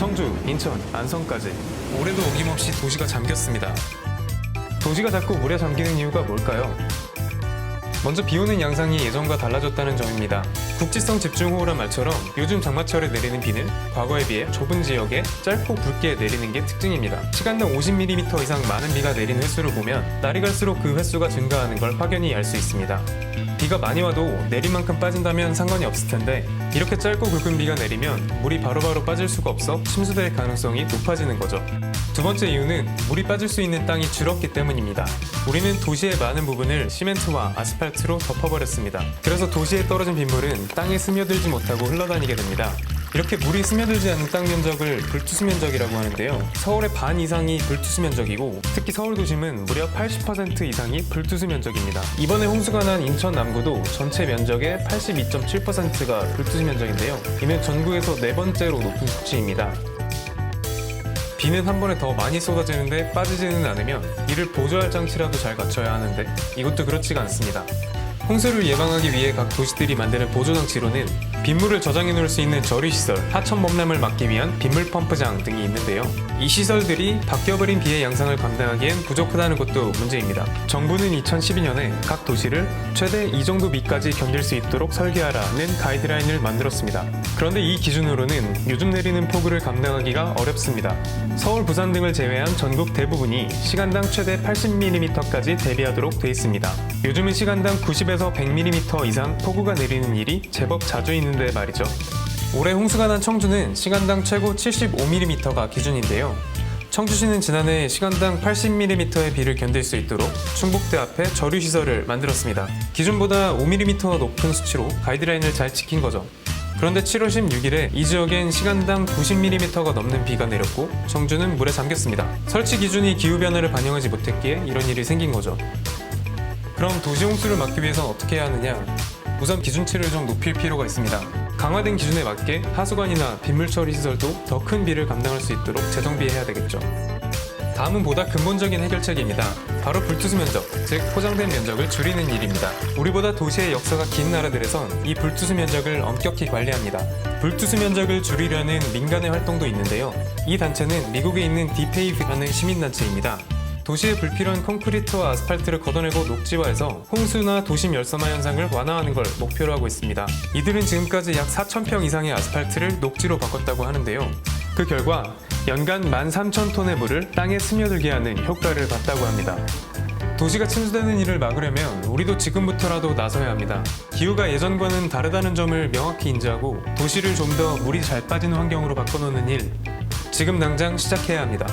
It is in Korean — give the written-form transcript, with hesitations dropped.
청주, 인천, 안성까지 올해도 어김없이 도시가 잠겼습니다. 도시가 자꾸 물에 잠기는 이유가 뭘까요? 먼저 비오는 양상이 예전과 달라졌다는 점입니다. 국지성 집중호우란 말처럼 요즘 장마철에 내리는 비는 과거에 비해 좁은 지역에 짧고 굵게 내리는 게 특징입니다. 시간당 50mm 이상 많은 비가 내린 횟수를 보면 날이 갈수록 그 횟수가 증가하는 걸 확연히 알 수 있습니다. 비가 많이 와도 내린 만큼 빠진다면 상관이 없을 텐데 이렇게 짧고 굵은 비가 내리면 물이 바로바로 빠질 수가 없어 침수될 가능성이 높아지는 거죠. 두 번째 이유는 물이 빠질 수 있는 땅이 줄었기 때문입니다. 우리는 도시의 많은 부분을 시멘트와 아스팔트로 덮어버렸습니다. 그래서 도시에 떨어진 빗물은 땅에 스며들지 못하고 흘러다니게 됩니다. 이렇게 물이 스며들지 않는 땅 면적을 불투수 면적이라고 하는데요. 서울의 반 이상이 불투수 면적이고 특히 서울 도심은 무려 80% 이상이 불투수 면적입니다. 이번에 홍수가 난 인천 남구도 전체 면적의 82.7%가 불투수 면적인데요. 이는 전국에서 네 번째로 높은 수치입니다. 비는 한 번에 더 많이 쏟아지는데 빠지지는 않으면 이를 보조할 장치라도 잘 갖춰야 하는데 이것도 그렇지가 않습니다. 홍수를 예방하기 위해 각 도시들이 만드는 보조장치로는 빗물을 저장해 놓을 수 있는 저류시설, 하천 범람을 막기 위한 빗물 펌프장 등이 있는데요. 이 시설들이 바뀌어버린 비의 양상을 감당하기엔 부족하다는 것도 문제입니다. 정부는 2012년에 각 도시를 최대 이 정도 비까지 견딜 수 있도록 설계하라는 가이드라인을 만들었습니다. 그런데 이 기준으로는 요즘 내리는 폭우를 감당하기가 어렵습니다. 서울, 부산 등을 제외한 전국 대부분이 시간당 최대 80mm까지 대비하도록 돼 있습니다. 요즘은 시간당 90에서 100mm 이상 폭우가 내리는 일이 제법 자주 있는데 말이죠. 올해 홍수가 난 청주는 시간당 최고 75mm가 기준인데요. 청주시는 지난해 시간당 80mm의 비를 견딜 수 있도록 충북대 앞에 저류시설을 만들었습니다. 기준보다 5mm 높은 수치로 가이드라인을 잘 지킨 거죠. 그런데 7월 16일에 이 지역엔 시간당 90mm가 넘는 비가 내렸고 청주는 물에 잠겼습니다. 설치 기준이 기후변화를 반영하지 못했기에 이런 일이 생긴 거죠. 그럼 도시 홍수를 막기 위해선 어떻게 해야 하느냐? 우선 기준치를 좀 높일 필요가 있습니다. 강화된 기준에 맞게 하수관이나 빗물 처리 시설도 더 큰 비를 감당할 수 있도록 재정비해야 되겠죠. 다음은 보다 근본적인 해결책입니다. 바로 불투수 면적, 즉 포장된 면적을 줄이는 일입니다. 우리보다 도시의 역사가 긴 나라들에선 이 불투수 면적을 엄격히 관리합니다. 불투수 면적을 줄이려는 민간의 활동도 있는데요. 이 단체는 미국에 있는 디페이브라는 시민단체입니다. 도시의 불필요한 콘크리트와 아스팔트를 걷어내고 녹지화해서 홍수나 도심 열섬화 현상을 완화하는 걸 목표로 하고 있습니다. 이들은 지금까지 약 4,000평 이상의 아스팔트를 녹지로 바꿨다고 하는데요. 그 결과 연간 13,000톤의 물을 땅에 스며들게 하는 효과를 봤다고 합니다. 도시가 침수되는 일을 막으려면 우리도 지금부터라도 나서야 합니다. 기후가 예전과는 다르다는 점을 명확히 인지하고 도시를 좀 더 물이 잘 빠지는 환경으로 바꿔놓는 일, 지금 당장 시작해야 합니다.